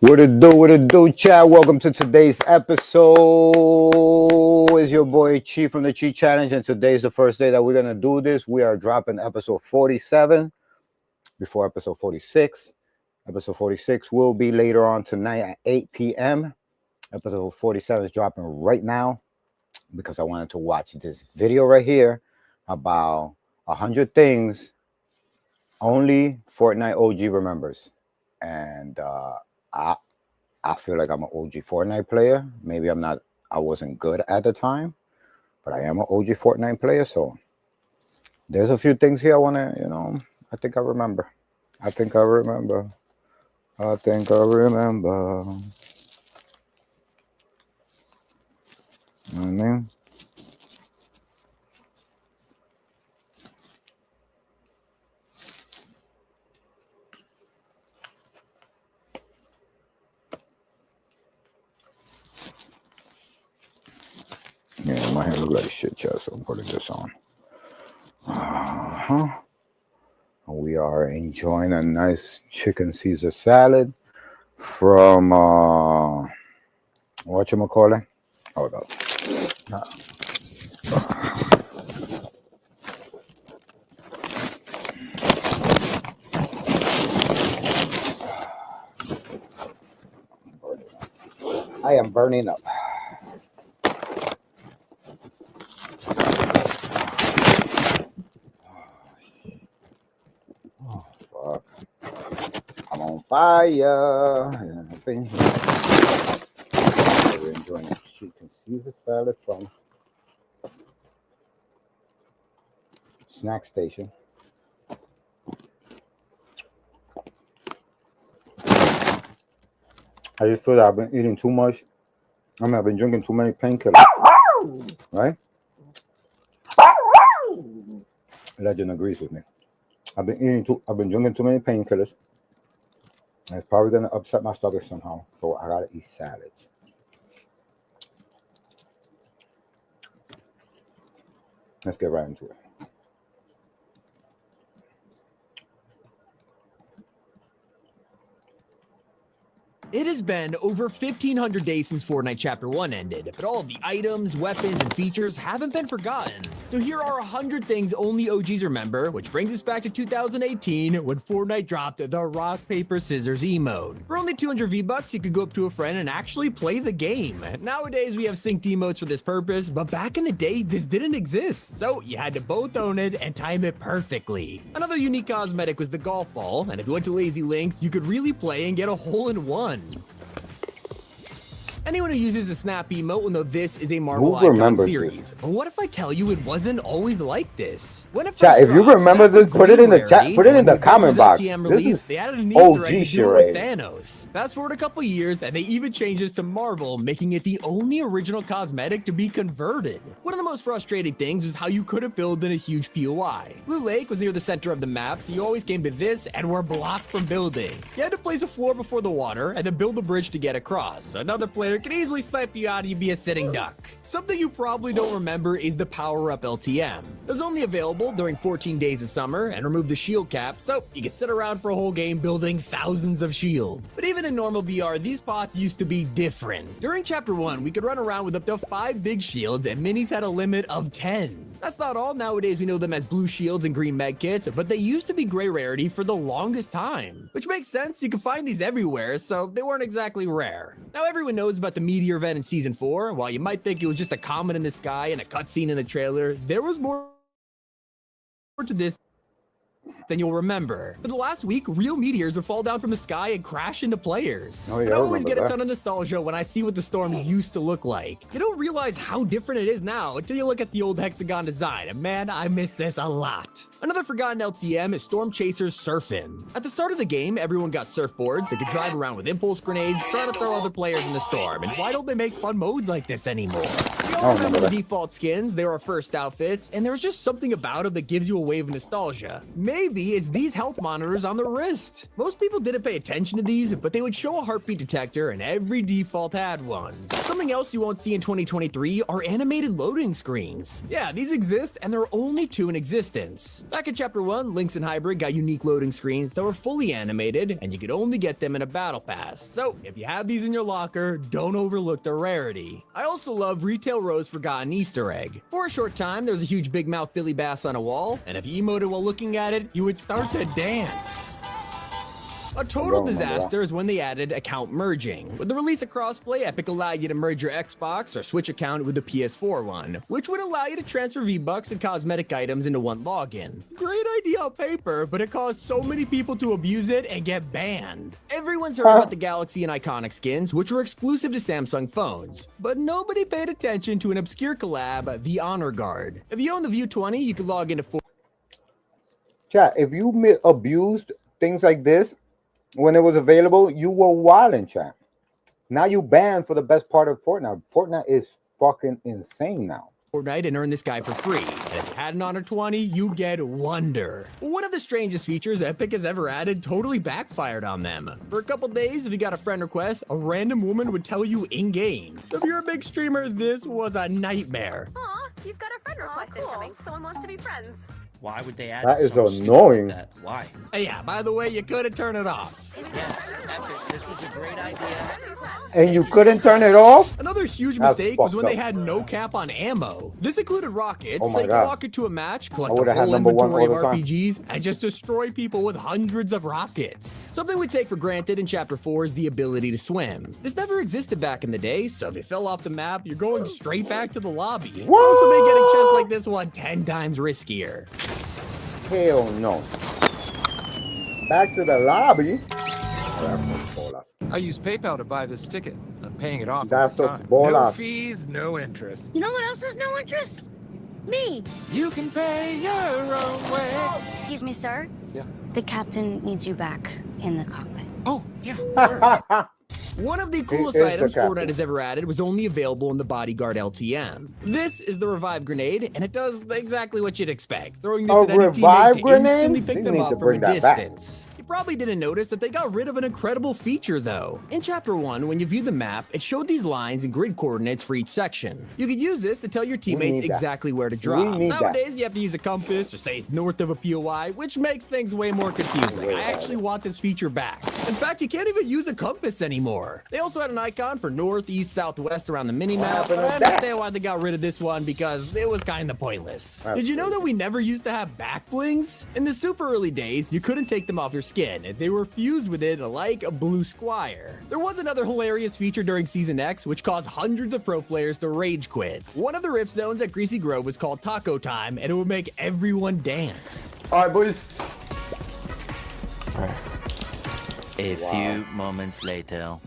What it do, Chad? Welcome to today's episode. It's your boy Chi from the Chi Challenge, and today's the first day that we're gonna do this. We are dropping episode 47 before episode 46. Episode 46 will be later on tonight at 8 p.m. Episode 47 is dropping right now because I wanted to watch this video right here about 100 things only Fortnite OG remembers. And I feel like I'm an OG Fortnite player. Maybe I wasn't good at the time, but I am an OG Fortnite player. So there's a few things here I want to, I think I remember. I think I remember. You know what I mean? Yeah, my hair look like shit, Chad, so I'm putting this on. We are enjoying a nice chicken Caesar salad from whatchamacallit? Hold up. I am burning up. Oh, fuck. I'm on fire. We're enjoying a chicken Caesar salad from Snack Station. I just feel that I've been eating too much. I've been drinking too many painkillers. Right? Legend agrees with me. I've been drinking too many painkillers. And it's probably gonna upset my stomach somehow. So I gotta eat salads. Let's get right into it. It has been over 1,500 days since Fortnite Chapter 1 ended, but all of the items, weapons, and features haven't been forgotten. So here are 100 things only OGs remember, which brings us back to 2018 when Fortnite dropped the rock, paper, scissors emote. For only 200 V-Bucks, you could go up to a friend and actually play the game. Nowadays, we have synced emotes for this purpose, but back in the day, this didn't exist, so you had to both own it and time it perfectly. Another unique cosmetic was the golf ball, and if you went to Lazy Links, you could really play and get a hole-in-one. Anyone who uses a snap emote will know this is a Marvel Icon series. This? But what if I tell you it wasn't always like this? When it Chat, if you remember this, put it in the chat, put it in the comment box. This is they added an OG Easter egg with Thanos. Fast forward a couple years, and they even changed this to Marvel, making it the only original cosmetic to be converted. One of the most frustrating things was how you couldn't build in a huge POI. Blue Lake was near the center of the map, so you always came to this and were blocked from building. You had to place a floor before the water and then build a bridge to get across. Another player can easily snipe you out and you'd be a sitting duck. Something you probably don't remember is the power-up LTM. It was only available during 14 days of summer and removed the shield cap, so you could sit around for a whole game building thousands of shield. But even in normal VR, these pots used to be different. During Chapter 1, we could run around with up to 5 big shields, and minis had a limit of 10. That's not all. Nowadays, we know them as blue shields and green med kits, but they used to be gray rarity for the longest time. Which makes sense, you can find these everywhere, so they weren't exactly rare. Now everyone knows about the meteor event in Season 4. While you might think it was just a comet in the sky and a cutscene in the trailer, there was more to this than you'll remember. For the last week, real meteors would fall down from the sky and crash into players. Oh, yeah, I always get a ton of nostalgia when I see what the storm used to look like. You don't realize how different it is now until you look at the old hexagon design, and man, I miss this a lot. Another forgotten LTM is Storm Chasers Surfing. At the start of the game, everyone got surfboards. They could drive around with impulse grenades, trying to throw other players in the storm. And why don't they make fun modes like this anymore? We all remember the default skins. They were our first outfits, and there was just something about them that gives you a wave of nostalgia. Maybe maybe it's these health monitors on the wrist. Most people didn't pay attention to these, but they would show a heartbeat detector and every default had one. Something else you won't see in 2023 are animated loading screens. Yeah, these exist and there are only 2 in existence. Back in Chapter 1, Lynx and Hybrid got unique loading screens that were fully animated and you could only get them in a battle pass. So if you have these in your locker, don't overlook their rarity. I also love Retail Row's Forgotten Easter egg. For a short time, there was a huge big mouth Billy Bass on a wall, and if you emoted while looking at it, you would start to dance. A total disaster is when they added account merging. With the release of crossplay, Epic allowed you to merge your Xbox or Switch account with the PS4 one, which would allow you to transfer V-Bucks and cosmetic items into one login. Great idea on paper, but it caused so many people to abuse it and get banned. Everyone's heard about the Galaxy and Iconic skins, which were exclusive to Samsung phones, but nobody paid attention to an obscure collab, the Honor Guard. If you own the View 20, you could log into Chat, if you abused things like this when it was available, you were wild in chat. Now you banned for the best part of Fortnite. Fortnite is fucking insane now. Fortnite and earn this guy for free. And if you had an Honor 20, you get Wonder. One of the strangest features Epic has ever added totally backfired on them. For a couple days, if you got a friend request, a random woman would tell you in-game. If you're a big streamer, this was a nightmare. Aw, you've got a friend request incoming. Someone wants to be friends. Why would they add That is something stupid annoying. like that? Why? Yeah, by the way, you couldn't turn it off. Yes, Epic, this was a great idea. And you couldn't turn it off? Another huge That's mistake was when fucked they up. had no cap on ammo. This included rockets, Oh my so you could God. walk into a match, collect a would've had whole number one inventory of all the time. RPGs, and just destroy people with hundreds of rockets. Something we take for granted in Chapter 4 is the ability to swim. This never existed back in the day, so if you fell off the map, you're going straight back to the lobby. What? Also made getting chests like this one 10 times riskier. Hell no. Back to the lobby. I use PayPal to buy this ticket. I'm paying it off That's over what's time. ball No up. fees, no interest. You know what else has no interest? Me. You can pay your own way. Excuse me, sir? Yeah. The captain needs you back in the cockpit. Oh, yeah. One of the is coolest the items captain. Fortnite has ever added was only available in the Bodyguard LTM. This is the Revive Grenade, and it does exactly what you'd expect. Throwing this A at any Revive teammate to grenade? instantly pick They them need up to from bring a that back. distance. You probably didn't notice that they got rid of an incredible feature though. In Chapter 1, when you viewed the map, it showed these lines and grid coordinates for each section. You could use this to tell your teammates need that. exactly where to drop. need that. Nowadays, you have to use a compass or say it's north of a POI, which makes things way more confusing. I actually want this feature back. In fact, you can't even use a compass anymore. They also had an icon for north, east, southwest around the minimap, happened but I to that? understand why they got rid of this one because it was kind of pointless. That's Did you know that we never used to have back blings? In the super early days, you couldn't take them off your skin. They were fused with it like a blue squire. There was another hilarious feature during Season X which caused hundreds of pro players to rage quit. One of the rift zones at Greasy Grove was called Taco Time, and it would make everyone dance. All right, boys. A few moments later.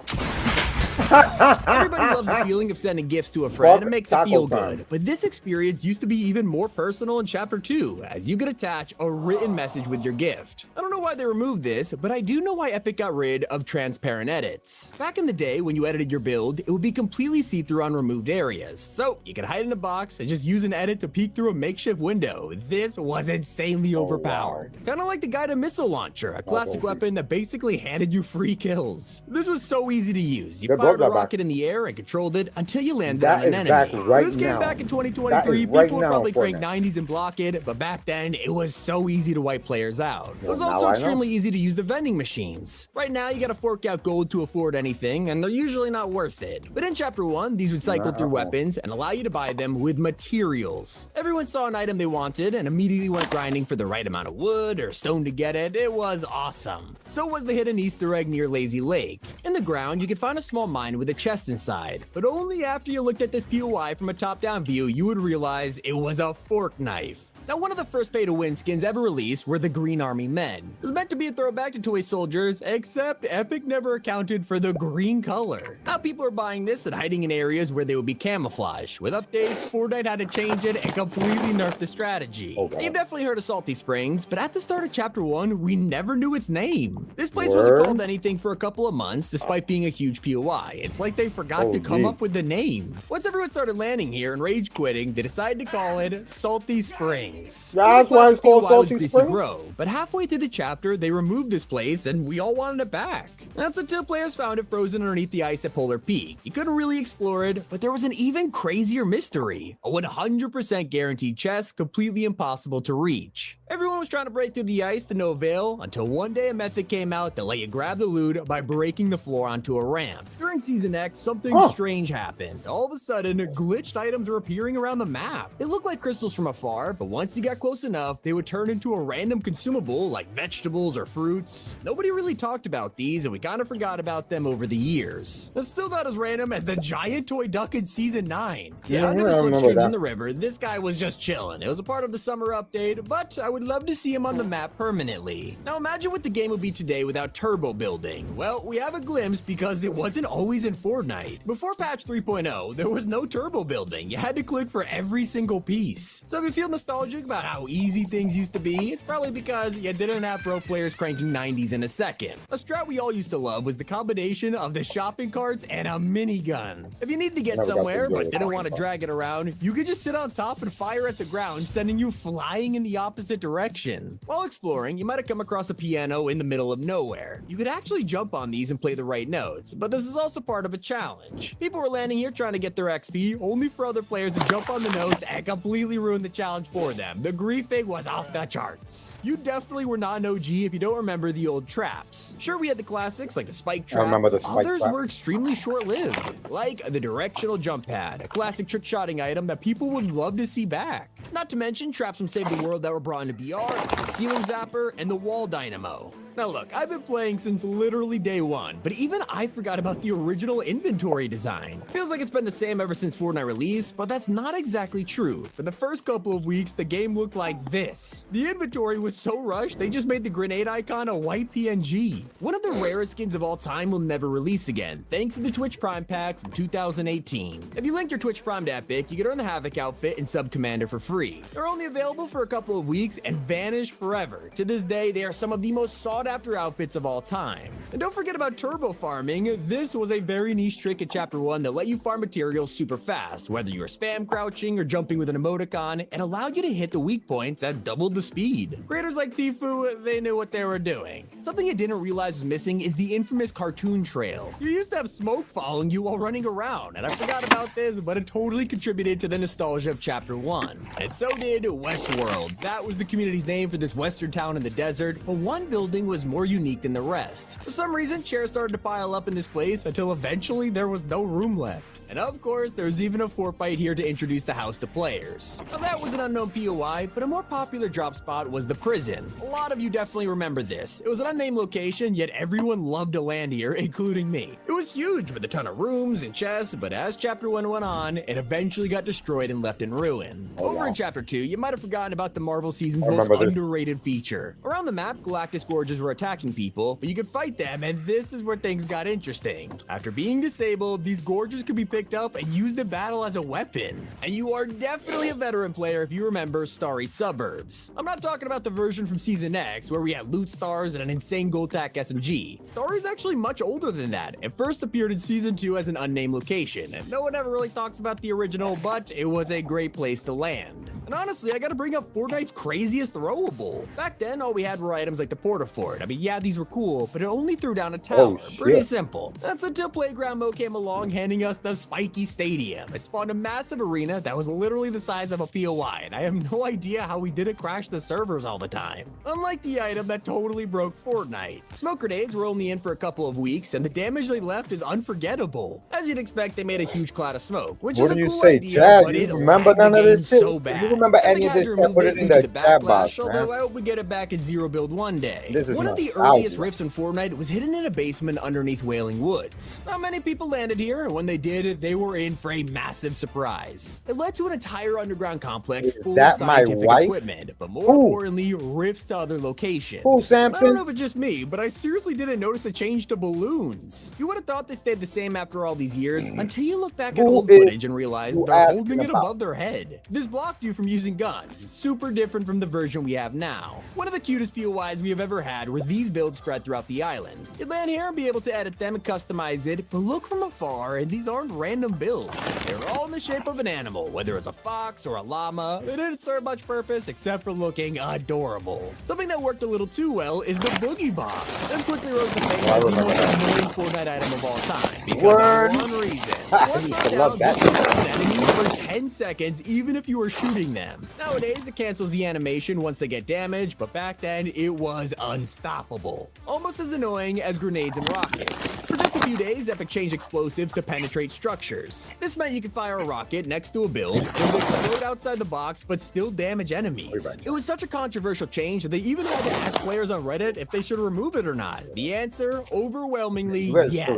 Everybody loves the feeling of sending gifts to a friend. It makes it Taco feel time. good. But this experience used to be even more personal in Chapter 2, as you could attach a written message with your gift. I don't know why they removed this, but I do know why Epic got rid of transparent edits. Back in the day, when you edited your build, it would be completely see-through on removed areas. So you could hide in a box and just use an edit to peek through a makeshift window. This was insanely overpowered. Kind of like the guided missile launcher, a classic weapon that basically handed you free kills. This was so easy to use. You They fired brought a that back. rocket in the air and controlled it until you landed That on an is enemy. back right This came now. back in That 2023. is right People would now probably in crank Fortnite. 90s and block it, but back then it was so easy to wipe players out. It was Well, now also I know. extremely easy to use the vending machines. Right now, you gotta fork out gold to afford anything, and they're usually not worth it. But in Chapter 1, these would cycle through weapons and allow you to buy them with materials. Everyone saw an item they wanted and immediately went grinding for the right amount of wood or stone to get it. It was awesome. So was the hidden Easter egg near Lazy Lake. In the ground, you could find a small mine with a chest inside, but only after you looked at this POI from a top-down view, you would realize it was a fork knife. Now, one of the first pay-to-win skins ever released were the Green Army Men. It was meant to be a throwback to Toy Soldiers, except Epic never accounted for the green color. Now people are buying this and hiding in areas where they would be camouflage. With updates, Fortnite had to change it and completely nerf the strategy. Oh, God. You've definitely heard of Salty Springs, but at the start of Chapter 1, we never knew its name. This place wasn't Word? called anything for a couple of months, despite being a huge POI. It's like they forgot Oh, to come gee. up with the name. Once everyone started landing here and rage quitting, they decided to call it Salty Springs. Springs. That's why it's called POI was Salty Greasy Springs? Grove, but halfway through the chapter, they removed this place and we all wanted it back. That's until players found it frozen underneath the ice at Polar Peak. You couldn't really explore it, but there was an even crazier mystery. A 100% guaranteed chest, completely impossible to reach. Everyone was trying to break through the ice to no avail, until one day a method came out that let you grab the loot by breaking the floor onto a ramp. During Season X, something strange happened. All of a sudden, glitched items were appearing around the map. They looked like crystals from afar, but once you got close enough, they would turn into a random consumable like vegetables or fruits. Nobody really talked about these, and we kind of forgot about them over the years. It's still not as random as the giant toy duck in Season 9. Yeah, under the slipstreams in the river, this guy was just chilling. It was a part of the summer update, but I would love to see him on the map permanently. Now imagine what the game would be today without turbo building. Well, we have a glimpse because it wasn't always in Fortnite. Before patch 3.0, there was no turbo building. You had to click for every single piece. So if you feel nostalgic about how easy things used to be, it's probably because you didn't have pro players cranking 90s in a second. A strat we all used to love was the combination of the shopping carts and a minigun. If you needed to get somewhere but didn't want to drag it around, you could just sit on top and fire at the ground, sending you flying in the opposite direction. While exploring, you might have come across a piano in the middle of nowhere. You could actually jump on these and play the right notes, but this is also part of a challenge. People were landing here trying to get their XP, only for other players to jump on the notes and completely ruin the challenge for them. The griefing was off the charts. You definitely were not an OG if you don't remember the old traps. Sure, we had the classics like the spike trap. I remember the spike Others trap. were extremely short-lived, like the directional jump pad, a classic trick-shotting item that people would love to see back. Not to mention traps from Save the World that were brought into BR, the ceiling zapper, and the wall dynamo. Now look, I've been playing since literally day one, but even I forgot about the original inventory design. Feels like it's been the same ever since Fortnite release, but that's not exactly true. For the first couple of weeks, the game looked like this. The inventory was so rushed, they just made the grenade icon a white PNG. One of the rarest skins of all time will never release again, thanks to the Twitch Prime pack from 2018. If you link your Twitch Prime to Epic, you can earn the Havoc outfit and Sub Commander for free. They're only available for a couple of weeks and vanish forever. To this day, they are some of the most sought after outfits of all time. And don't forget about turbo farming. This was a very niche trick in Chapter 1 that let you farm materials super fast, whether you were spam crouching or jumping with an emoticon, and allowed you to hit the weak points at double the speed. Creators like Tfue, they knew what they were doing. Something you didn't realize was missing is the infamous cartoon trail. You used to have smoke following you while running around, and I forgot about this, but it totally contributed to the nostalgia of Chapter 1. And so did Westworld. That was the community's name for this western town in the desert, but one building was more unique than the rest. For some reason, chairs started to pile up in this place until eventually there was no room left. And of course, there's even a Fortnite here to introduce the house to players. Now that was an unknown POI, but a more popular drop spot was the prison. A lot of you definitely remember this. It was an unnamed location, yet everyone loved to land here, including me. It was huge with a ton of rooms and chests, but as Chapter 1 went on, it eventually got destroyed and left in ruin. Over in Chapter 2, you might have forgotten about the Marvel season's most underrated feature. Around the map, Galactus Gorges were attacking people, but you could fight them, and this is where things got interesting. After being disabled, these Gorges could be picked up and used in battle as a weapon. And you are definitely a veteran player if you remember Starry Suburbs. I'm not talking about the version from Season X, where we had loot stars and an insane gold tack SMG. Starry's actually much older than that. It first appeared in Season 2 as an unnamed location, and no one ever really talks about the original, but it was a great place to land. And honestly, I gotta bring up Fortnite's craziest throwable. Back then, all we had were items like the Porta-Fort. I mean, yeah, these were cool, but it only threw down a tower. Pretty simple. That's until Playground Mode came along, handing us the Spiky Stadium. It spawned a massive arena that was literally the size of a POI, and I have no idea how we didn't crash the servers all the time. Unlike the item that totally broke Fortnite. Smoke grenades were only in for a couple of weeks, and the damage they left is unforgettable. As you'd expect, they made a huge cloud of smoke, which is a cool idea, but it remember none of this shit? So bad. You remember any of this? Put it in the chat box, man. Although I hope we get it back in Zero Build one day. One of the nostalgia. earliest rifts in Fortnite was hidden in a basement underneath Wailing Woods. Not many people landed here, and when they did, they were in for a massive surprise. It led to an entire underground complex full of scientific equipment, but more importantly, rifts to other locations. I don't know if it's just me, but I seriously didn't notice a change to balloons. You would have thought they stayed the same after all these years, until you look back at old footage and realize they're holding it above their head. This blocked you from from using guns, super different from the version we have now. One of the cutest POIs we have ever had were these builds spread throughout the island. You'd land here and be able to edit them and customize it, but look from afar and these aren't random builds. They're all in the shape of an animal, whether it's a fox or a llama. They didn't serve much purpose except for looking adorable. Something that worked a little too well is the boogie bomb. This quickly rose to fame as the most annoying Fortnite item of all time because of one reason. I used to love that. An enemy for 10 seconds even if you were shooting them. Nowadays, it cancels the animation once they get damaged, but back then, it was unstoppable. Almost as annoying as grenades and rockets. For just a few days, Epic changed explosives to penetrate structures. This meant you could fire a rocket next to a build, it would explode outside the box, but still damage enemies. It was such a controversial change that they even had to ask players on Reddit if they should remove it or not. The answer, overwhelmingly, yes.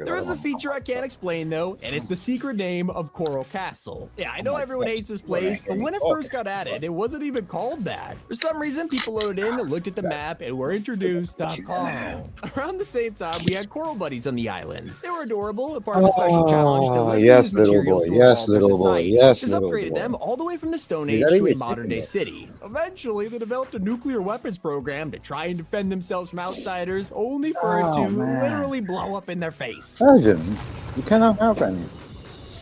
There is a feature I can't explain though, and it's the secret name of Coral Castle. Yeah, I know everyone hates this place, but when it first got added, it wasn't even called that. For some reason, people loaded in, looked at the map, and were introduced to Coral. Around the same time, we had Coral Buddies on the island. They were adorable, a part of a special challenge that let you use materials to evolve their society. This upgraded them all the way from the Stone Age to a modern-day city. Eventually, they developed a nuclear weapons program to try and defend themselves from outsiders, only for it to literally blow up in their face. Surgeon, you cannot have any.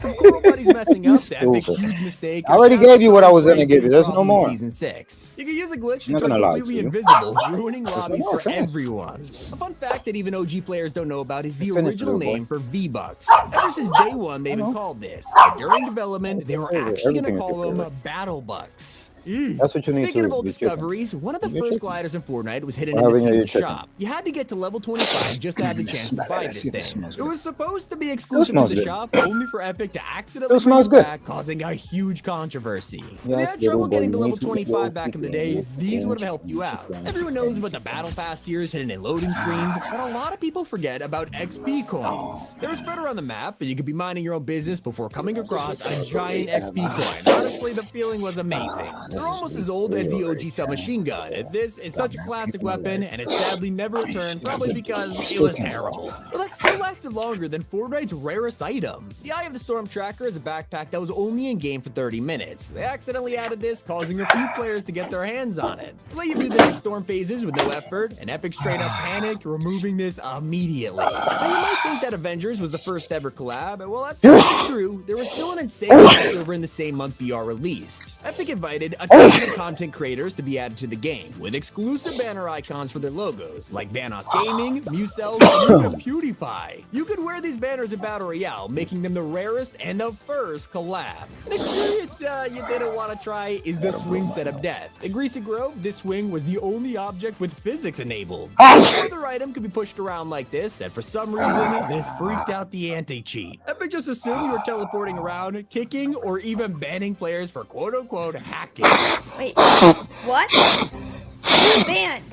From Coral Buddies messing up, that big huge mistake. I already gave you what I was gonna give you. There's no more. Season 6. You can use a glitch to I'm not turn gonna lie completely to you. invisible, ruining lobbies no more, for finish. everyone. A fun fact that even OG players don't know about is the Finish, original little boy. name for V-Bucks. Ever since day one, they've been called this. But during development, they were actually going to Everything is call your them favorite. Battle Bucks. That's what you need Speaking to of old be chicken. discoveries, one of the You're first chicken. gliders in Fortnite was hidden Well, in the having your season chicken. shop. You had to get to level 25 just to have the chance to buy this thing. It was supposed to be Still exclusive to smells the good. shop, only for Epic to accidentally Still smells bring it good. back, causing a huge controversy. If you Yes, had trouble little getting boy, to you level need to 25 go back in the chicken, day, these chicken, would have helped you out. chicken, Everyone knows about the Battle Pass tiers hidden in loading screens, but a lot of people forget about XP coins. They were spread around the map, and you could be minding your own business before coming across a giant XP coin. Honestly, the feeling was amazing. They're almost as old as the OG submachine gun. This is such a classic weapon, and it sadly never returned, probably because it was terrible. But that still lasted longer than Fortnite's rarest item. The Eye of the Storm Tracker is a backpack that was only in game for 30 minutes. They accidentally added this, causing a few players to get their hands on it. They let you do the next storm phases with no effort, and Epic straight up panicked, removing this immediately. Now you might think that Avengers was the first ever collab. Well, that's not true. There was still an insane crossover in the same month BR released. Epic invited a ton of content creators to be added to the game, with exclusive banner icons for their logos, like Vanoss Gaming, Musel, and even PewDiePie. You could wear these banners in Battle Royale, making them the rarest and the first collab. An experience you didn't want to try is the swing set of death. In Greasy Grove, this swing was the only object with physics enabled. Another item could be pushed around like this, and for some reason, this freaked out the anti-cheat. Epic just assumed you were teleporting around, kicking, or even banning players for quote-unquote hacking. Wait, what? I was banned.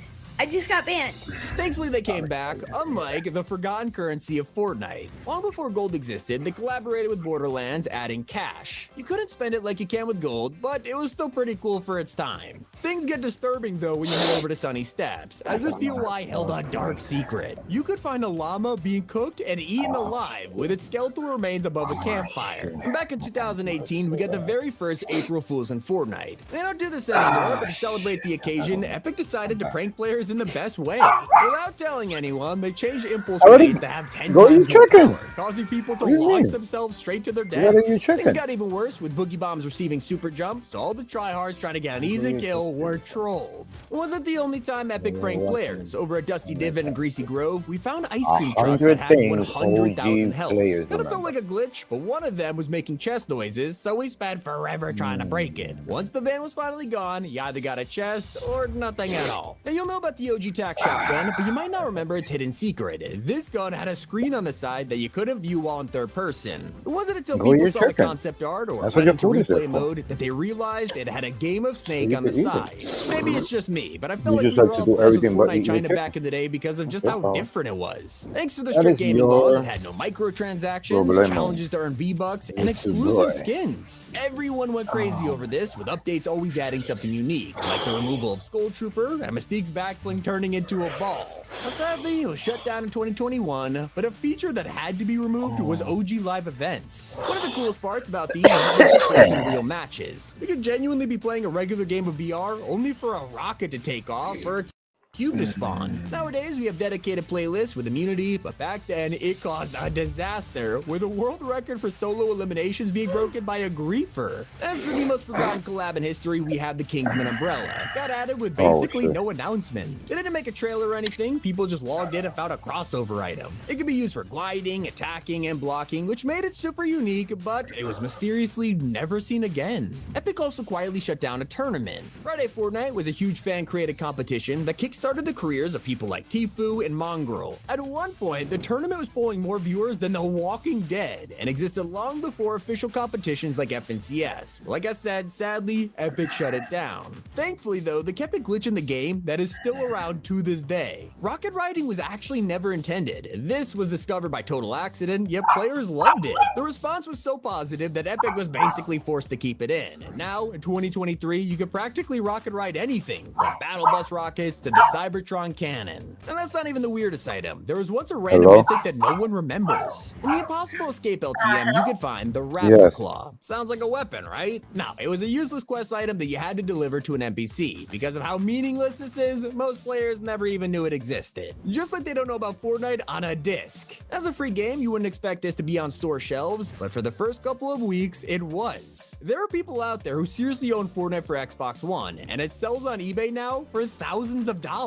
I just got banned. Thankfully, they came back, unlike the forgotten currency of Fortnite. Long before gold existed, they collaborated with Borderlands, adding cash. You couldn't spend it like you can with gold, but it was still pretty cool for its time. Things get disturbing, though, when you head over to Sunny Steps, as this POI held a dark secret. You could find a llama being cooked and eaten alive, with its skeletal remains above a campfire. And back in 2018, we got the very first April Fools in Fortnite. They don't do this anymore, but to celebrate the occasion, Epic decided to prank players in the best way. Without telling anyone, they changed impulse grenades to have 10 Go times eat more chicken. power, causing people to What do you launch mean? themselves straight to their gotta deaths. eat chicken. Things got even worse, with Boogie Bombs receiving super jumps, so all the tryhards trying to get an easy kill were trolled. It wasn't the only time Epic pranked players. Over at Dusty Divot and Greasy Grove, we found ice cream trucks that 100 had things 100,000 OG health. players Kind of felt remember. like a glitch, but one of them was making chest noises, so we spent forever trying to break it. Once the van was finally gone, you either got a chest or nothing at all. Now you'll know about the OG tac shotgun, but you might not remember its hidden secret. This gun had a screen on the side that you couldn't view while in third person. It wasn't until Go people eat saw the chicken. concept art or That's went what into your food is there replay for. mode that they realized it had a game of Snake You on the can eat side. it. Maybe it's just me, but I felt You like we just were like to all do obsessed with everything but Fortnite eat your China chicken. back in the day because of just That's how all. different it was. Thanks to the That strict is gaming laws, your it had no microtransactions, problemo. challenges to earn V-Bucks, and It's your exclusive boy. skins. Everyone went crazy over this, with updates always adding something unique, like the removal of Skull Trooper and Mystique's back bling turning into a ball. all. Now, sadly, it was shut down in 2021, but a feature that had to be removed was OG live events. One of the coolest parts about these is that they place in real matches. You could genuinely be playing a regular game of VR only for a rocket to take off or a cube to spawn. Nowadays, we have dedicated playlists with immunity, but back then, it caused a disaster, with a world record for solo eliminations being broken by a griefer. As for the most forgotten collab in history, we have the Kingsman umbrella. Got added with basically no announcement. They didn't make a trailer or anything, people just logged in and found a crossover item. It could be used for gliding, attacking, and blocking, which made it super unique, but it was mysteriously never seen again. Epic also quietly shut down a tournament. Friday Fortnite was a huge fan-created competition that kickstarted the careers of people like Tfue and Mongrel. At one point, the tournament was pulling more viewers than The Walking Dead and existed long before official competitions like FNCS. Like I said, sadly, Epic shut it down. Thankfully though, they kept a glitch in the game that is still around to this day. Rocket riding was actually never intended. This was discovered by total accident, yet players loved it. The response was so positive that Epic was basically forced to keep it in. And now, in 2023, you can practically rocket ride anything, from battle bus rockets to the Cybertron cannon. And that's not even the weirdest item. There was once a random mythic that no one remembers. In the Impossible Escape LTM, you could find the Raptor Claw. Sounds like a weapon, right? No, it was a useless quest item that you had to deliver to an NPC. Because of how meaningless this is, most players never even knew it existed. Just like they don't know about Fortnite on a disc. As a free game, you wouldn't expect this to be on store shelves, but for the first couple of weeks, it was. There are people out there who seriously own Fortnite for Xbox One, and it sells on eBay now for thousands of dollars.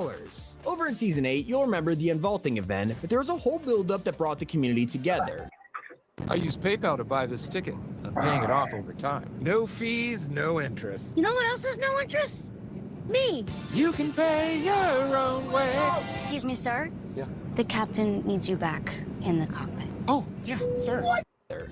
Over in Season 8, you'll remember the Unvaulting event, but there was a whole build-up that brought the community together. I use PayPal to buy this ticket. I'm paying it off over time. No fees, no interest. You know what else has no interest? Me. You can pay your own way. Excuse me, sir? Yeah. The captain needs you back in the cockpit. Oh, yeah, sir. What?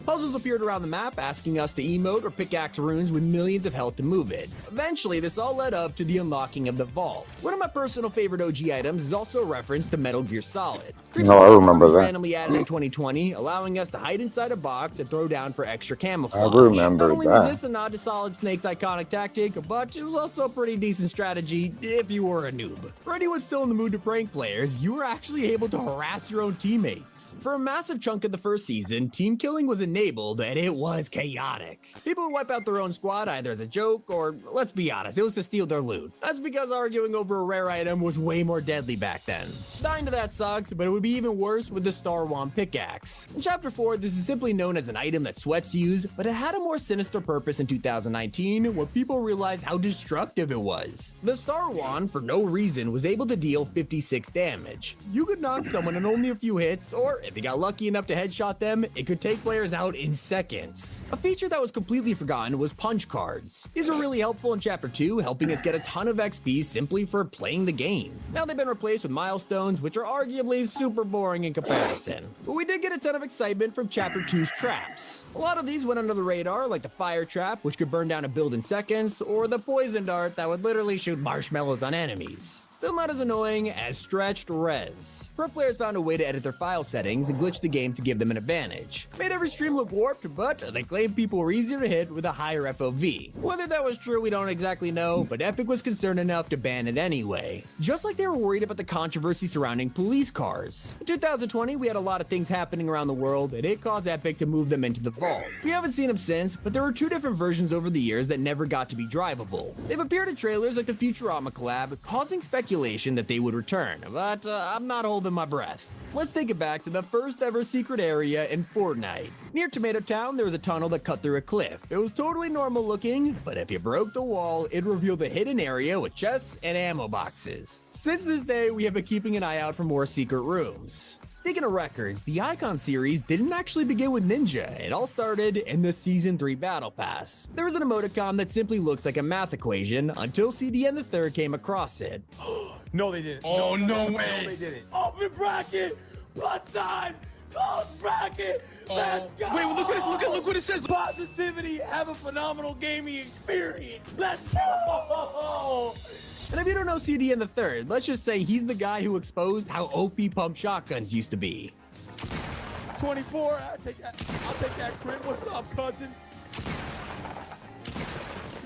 Puzzles appeared around the map asking us to emote or pickaxe runes with millions of health to move it. Eventually, this all led up to the unlocking of the vault. One of my personal favorite OG items is also a reference to Metal Gear Solid. No, I remember was that. Randomly added in 2020, allowing us to hide inside a box and throw down for extra camouflage. I remember Not only that. was this a nod to Solid Snake's iconic tactic, but it was also a pretty decent strategy if you were a noob. For anyone still in the mood to prank players, you were actually able to harass your own teammates. For a massive chunk of the first season, team killing was enabled, and it was chaotic. People would wipe out their own squad either as a joke or, let's be honest, it was to steal their loot. That's because arguing over a rare item was way more deadly back then. Dying to that sucks, but it would be even worse with the Star Wand pickaxe. In Chapter 4, this is simply known as an item that sweats use, but it had a more sinister purpose in 2019 when people realized how destructive it was. The Star Wand, for no reason, was able to deal 56 damage. You could knock someone in only a few hits, or if you got lucky enough to headshot them, it could take players out in seconds. A feature that was completely forgotten was punch cards. These were really helpful in Chapter 2, helping us get a ton of XP simply for playing the game. Now they've been replaced with milestones, which are arguably super boring in comparison. But we did get a ton of excitement from Chapter 2's traps. A lot of these went under the radar, like the fire trap, which could burn down a build in seconds, or the poison dart that would literally shoot marshmallows on enemies. Still not as annoying as stretched res. Pro players found a way to edit their file settings and glitch the game to give them an advantage. Made every stream look warped, but they claimed people were easier to hit with a higher FOV. Whether that was true, we don't exactly know, but Epic was concerned enough to ban it anyway. Just like they were worried about the controversy surrounding police cars. In 2020, we had a lot of things happening around the world, and it caused Epic to move them into the vault. We haven't seen them since, but there were two different versions over the years that never got to be drivable. They've appeared in trailers like the Futurama collab, causing speculation that they would return, but I'm not holding my breath. Let's take it back to the first ever secret area in Fortnite. Near Tomato Town, there was a tunnel that cut through a cliff. It was totally normal looking, but if you broke the wall, it revealed a hidden area with chests and ammo boxes. Since this day, we have been keeping an eye out for more secret rooms. Speaking of records, the Icon series didn't actually begin with Ninja. It all started in the Season 3 Battle Pass. There was an emoticon that simply looks like a math equation until CDN the Third came across it. No, they didn't. Oh, no way. No, they didn't. Open bracket, plus sign, close bracket. Let's go. Wait, look what it says. Positivity, have a phenomenal gaming experience. Let's go. And if you don't know CDN the Third, let's just say he's the guy who exposed how OP pump shotguns used to be. 24, I'll take that, Quinn. What's up, cousin?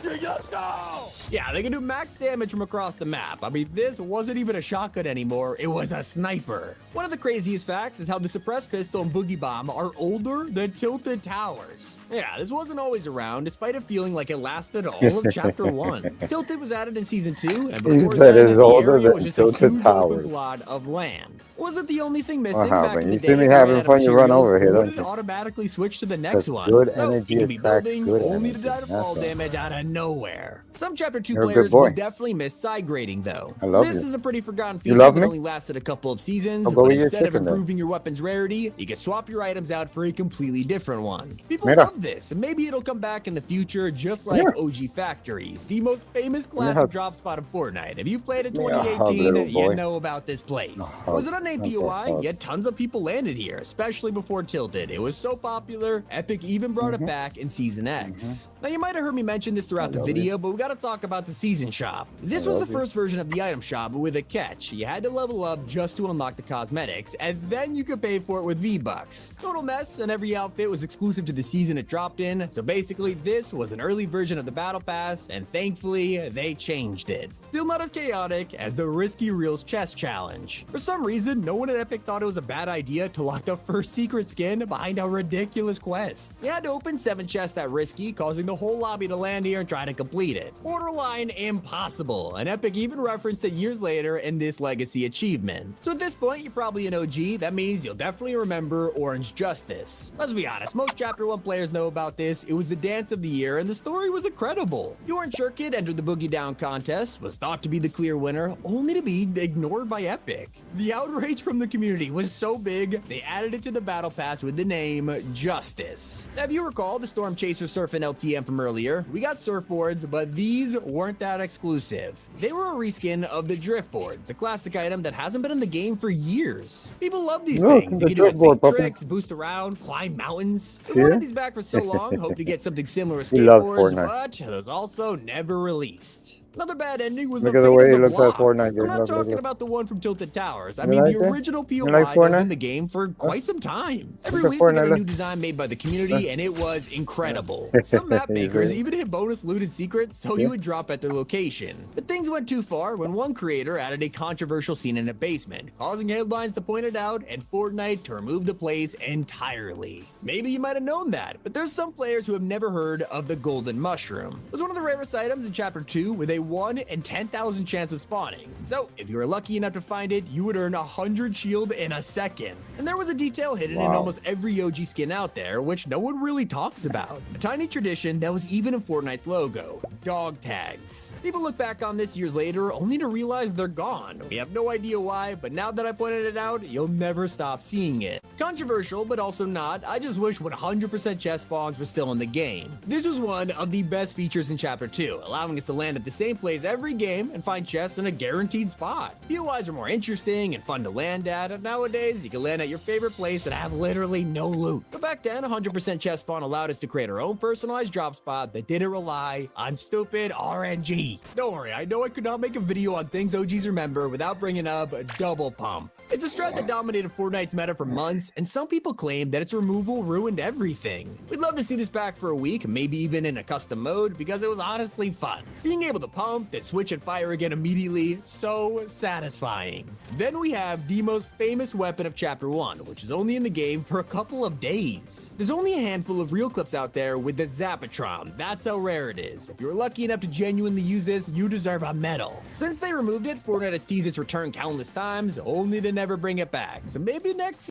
working. Let's go. Yeah, they can do max damage from across the map. I mean, this wasn't even a shotgun anymore, it was a sniper. One of the craziest facts is how the suppressed pistol and boogie bomb are older than tilted towers. Yeah, this wasn't always around, despite it feeling like it lasted all of Chapter 1. Tilted was added in Season 2, and before said that, it's the older area than was just Tilted a huge Towers. open plot of land. Wasn't the only thing missing What back happened? in the You day. see me if you ran having out of fun, you run materials, over here, you don't wouldn't you? automatically switch to the next one. good So, energy you can be attracts building good only to energy. die to fall That's all. damage out of nowhere. Some Chapter 2 You're a good players boy. will definitely miss side grading, though. I love this you. is a pretty forgotten You feature love that me? only lasted a couple of seasons, I'll go but with your instead of chicken then. improving your weapon's rarity, you can swap your items out for a completely different one. People Mira. love this, and maybe it'll come back in the future, just like Mira. OG Factories, the most famous me classic hug. drop spot of Fortnite. If you played in Give me a hug, 2018, little boy. you know about this place. A hug. Was it unnamed That's a POI? hug. Yet tons of people landed here, especially before Tilted. It was so popular, Epic even brought it back in Season X. Now, you might have heard me mention this throughout the love you. video, but we gotta talk about the Season Shop. This I was the love you. first version of the item shop with a catch. You had to level up just to unlock the cosmetics, and then you could pay for it with V-Bucks. Total mess, and every outfit was exclusive to the season it dropped in, so basically this was an early version of the Battle Pass, and thankfully, they changed it. Still not as chaotic as the Risky Reels Chest Challenge. For some reason, no one at Epic thought it was a bad idea to lock the first secret skin behind a ridiculous quest. You had to open 7 chests that risky, causing the whole lobby to land here and try to complete it. Borderline impossible, and Epic even referenced it years later in this legacy achievement. So at this point, you're probably an OG, that means you'll definitely remember Orange Justice. Let's be honest, most Chapter 1 players know about this. It was the dance of the year, and the story was incredible. The Orange Shirt Kid entered the Boogie Down contest, was thought to be the clear winner, only to be ignored by Epic. The outrage from the community was so big, they added it to the Battle Pass with the name Justice. Now, if you recall the Storm Chaser Surf and LTM from earlier, we got surfboards, but these weren't that exclusive. They were a reskin of the drift boards, a classic item that hasn't been in the game for years. People love these Look, things. the You can do drift board, insane puppy. tricks, boost around, climb mountains. We See wanted it? these back for so long, hope to get something similar with He loves skateboards, Fortnite. but those also never released. Another bad ending was Look the at the fate way of he the looks at block. Fortnite I'm game. not Look, look, talking look. about the one from Tilted Towers. I You mean, like the it? original POI like was Fortnite? in the game for quite some time. Every at week we got Fortnite, a look. new design made by the community, and it was incredible. Some map makers even hit bonus looted secrets so you would drop at their location. But things went too far when one creator added a controversial scene in a basement, causing headlines to point it out and Fortnite to remove the place entirely. Maybe you might have known that, but there's some players who have never heard of the Golden Mushroom. It was one of the rarest items in Chapter 2 with a 1 in 10,000 chance of spawning. So if you were lucky enough to find it, you would earn 100 shield in a second. And there was a detail hidden in Wow. almost every OG skin out there, which no one really talks about. A tiny tradition that was even in Fortnite's logo, dog tags. People look back on this years later only to realize they're gone. We have no idea why, but now that I pointed it out, you'll never stop seeing it. Controversial, but also not. I just wish 100% chest spawns were still in the game. This was one of the best features in Chapter 2, allowing us to land at the same place every game and find chests in a guaranteed spot. POIs are more interesting and fun to land at, and nowadays you can land at your favorite place and have literally no loot. But back then, 100% chest spawn allowed us to create our own personalized drop spot that didn't rely on stupid RNG. Don't worry, I know I could not make a video on things OGs remember without bringing up Double Pump. It's a strat that dominated Fortnite's meta for months, and some people claim that its removal ruined everything. We'd love to see this back for a week, maybe even in a custom mode, because it was honestly fun. Being able to pump, then switch and fire again immediately, so satisfying. Then we have the most famous weapon of Chapter 1, which is only in the game for a couple of days. There's only a handful of real clips out there with the Zapatron, that's how rare it is. If you're lucky enough to genuinely use this, you deserve a medal. Since they removed it, Fortnite has teased its return countless times, only to never bring it back. So maybe next.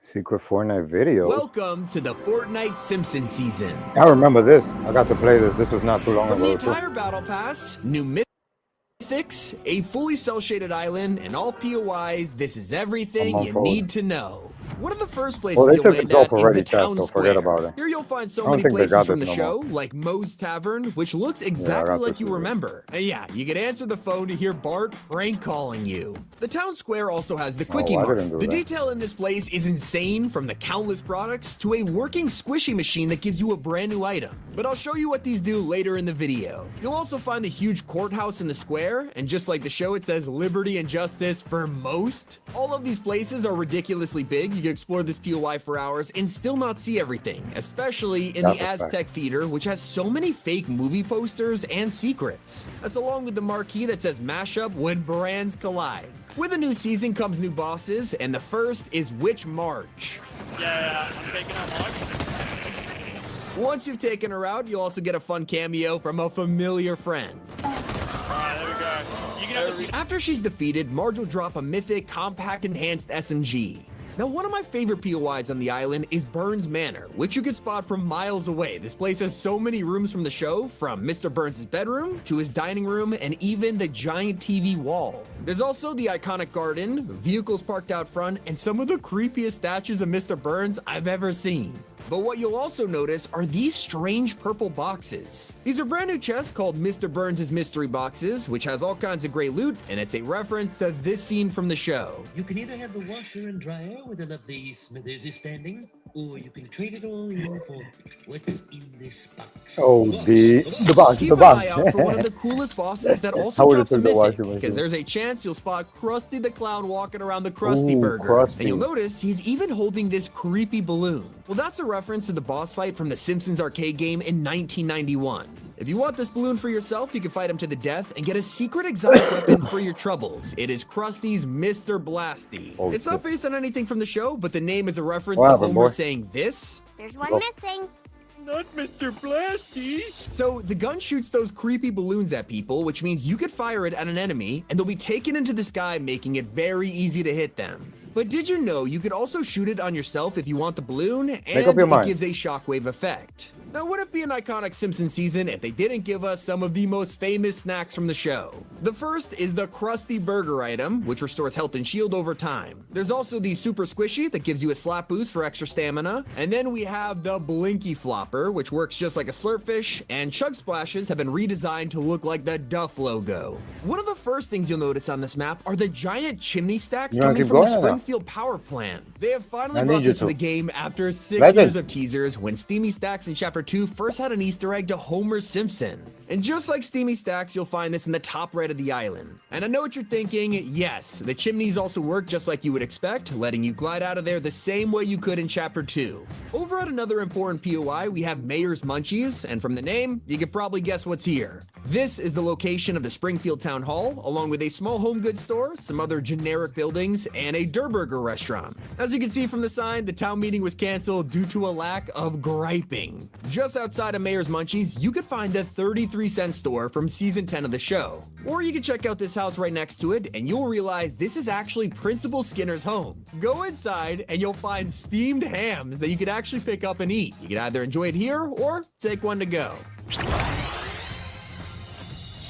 Secret Fortnite video. Welcome to the Fortnite Simpson season. I remember this. I got to play this. This was not too long From the ago. too. entire Battle Pass, new mythics, a fully cel-shaded island, and all POIs, this is everything I'm on you forward. need to know. One of the first places Well, they you'll took the land dope at is already, the Chad, town so square. forget about it. Here you'll find so I don't many think they places got from the this no show, more. like Moe's Tavern, which looks exactly got like this you one. remember. And yeah, you can answer the phone to hear Bart prank calling you. The town square also has the Quickie I Mart. didn't do The that. detail in this place is insane, from the countless products to a working squishy machine that gives you a brand new item. But I'll show you what these do later in the video. You'll also find the huge courthouse in the square, and just like the show, it says liberty and justice for most. All of these places are ridiculously big. you can explore this POI for hours and still not see everything, especially in That's the a fact. Aztec Theater, which has so many fake movie posters and secrets. That's along with the marquee that says mashup when brands collide. With a new season comes new bosses, and the first is Witch March. Yeah, I'm taking a mark. Once you've taken her out, you'll also get a fun cameo from a familiar friend. Alright, there we go. You can have the After she's defeated, Marge will drop a mythic, compact, enhanced SMG. Now, one of my favorite POIs on the island is Burns Manor, which you can spot from miles away. This place has so many rooms from the show, from Mr. Burns' bedroom to his dining room and even the giant TV wall. There's also the iconic garden, vehicles parked out front, and some of the creepiest statues of Mr. Burns I've ever seen. But what you'll also notice are these strange purple boxes. These are brand new chests called Mr. Burns' Mystery Boxes, which has all kinds of great loot, and it's a reference to this scene from the show. You can either have the washer and dryer where the lovely Smithers is standing, or you can trade it all in for what's in this box. Oh, the box, Keep the an box. eye out for one of the coolest bosses that I also would've drops a took the washing mythic, machine. because there's a chance you'll spot Krusty the Clown walking around the Krusty Ooh, Burger. Krusty. And you'll notice he's even holding this creepy balloon. Well, that's a reference to the boss fight from the Simpsons arcade game in 1991. If you want this balloon for yourself, you can fight him to the death and get a secret exotic weapon for your troubles. It is Krusty's Mr. Blasty. Oh, It's not shit. based on anything from the show, but the name is a reference What to happened, Homer boy? saying this. There's one Oh. missing. not Mr. Blasty. So the gun shoots those creepy balloons at people, which means you could fire it at an enemy and they'll be taken into the sky, making it very easy to hit them. But did you know you could also shoot it on yourself if you want the balloon, and up your it mind. gives a shockwave effect. Now, would it be an iconic Simpsons season if they didn't give us some of the most famous snacks from the show? The first is the Krusty Burger item, which restores health and shield over time. There's also the Super Squishy that gives you a slap boost for extra stamina. And then we have the Blinky Flopper, which works just like a Slurpfish, and Chug Splashes have been redesigned to look like the Duff logo. One of the first things you'll notice on this map are the giant chimney stacks You wanna coming keep from the going or not? Springfield Power Plant. They have finally I brought need you this to the to. game after 6 Legend. years of teasers, when Steamy Stacks in Chapter 2 first had an Easter egg to Homer Simpson. And just like Steamy Stacks, you'll find this in the top right of the island. And I know what you're thinking, yes, the chimneys also work just like you would expect, letting you glide out of there the same way you could in Chapter 2. Over at another important POI, we have Mayor's Munchies, and from the name, you could probably guess what's here. This is the location of the Springfield Town Hall, along with a small home goods store, some other generic buildings, and a Durburger restaurant. As you can see from the sign, the town meeting was canceled due to a lack of griping. Just outside of Mayor's Munchies, you could find the 33-cent store from season 10 of the show. Or you can check out this house right next to it, and you'll realize this is actually Principal Skinner's home. Go inside, and you'll find steamed hams that you could actually pick up and eat. You can either enjoy it here, or take one to go.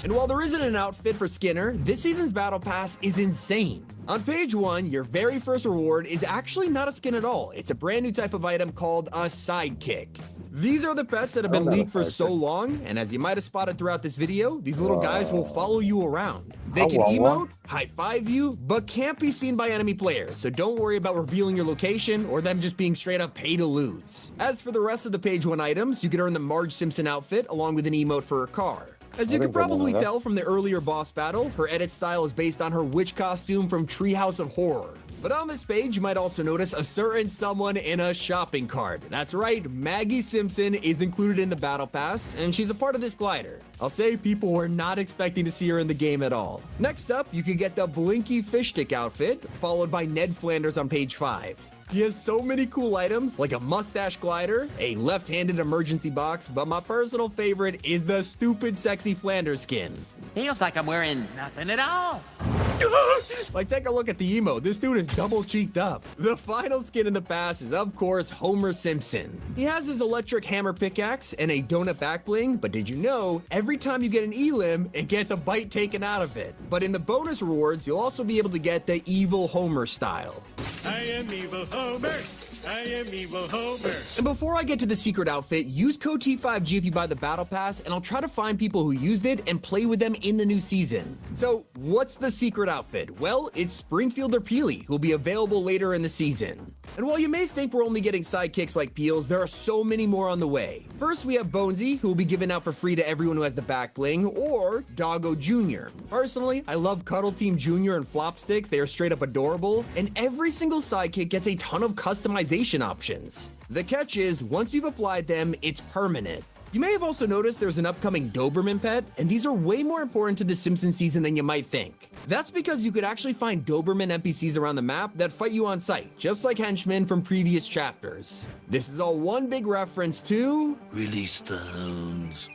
And while there isn't an outfit for Skinner, this season's Battle Pass is insane. On page 1, your very first reward is actually not a skin at all. It's a brand new type of item called a sidekick. These are the pets that have been not a leaked for so sidekick. long, and as you might have spotted throughout this video, these little guys will follow you around. They I can want one. emote, high-five you, but can't be seen by enemy players, so don't worry about revealing your location or them just being straight up pay to lose. As for the rest of the page 1 items, you can earn the Marge Simpson outfit along with an emote for her car. As you I can think I want probably that. tell from the earlier boss battle, her edit style is based on her witch costume from Treehouse of Horror. But on this page, you might also notice a certain someone in a shopping cart. That's right, Maggie Simpson is included in the Battle Pass, and she's a part of this glider. I'll say people were not expecting to see her in the game at all. Next up, you can get the Blinky Fish Stick outfit, followed by Ned Flanders on page 5. He has so many cool items, like a mustache glider, a left-handed emergency box, but my personal favorite is the stupid sexy Flanders skin. Feels like I'm wearing nothing at all. Like, take a look at the emo. This dude is double cheeked up. The final skin in the pass is, of course, Homer Simpson. He has his electric hammer pickaxe and a donut back bling, but did you know, every time you get an E-limb, it gets a bite taken out of it. But in the bonus rewards, you'll also be able to get the evil Homer style. I am evil Homer. I am evil Homer. And before I get to the secret outfit, use code T5G if you buy the Battle Pass, and I'll try to find people who used it and play with them in the new season. So, what's the secret outfit? Well, it's Springfield or Peely, who'll be available later in the season. And while you may think we're only getting sidekicks like Peels, there are so many more on the way. First, we have Bonesy, who will be given out for free to everyone who has the back bling, or Doggo Jr. Personally, I love Cuddle Team Jr. and Flopsticks. They are straight up adorable, and every single sidekick gets a ton of customization options. The catch is, once you've applied them, it's permanent. You may have also noticed there's an upcoming Doberman pet, and these are way more important to the Simpsons season than you might think. That's because you could actually find Doberman NPCs around the map that fight you on sight, just like henchmen from previous chapters. This is all one big reference to... Release the hounds.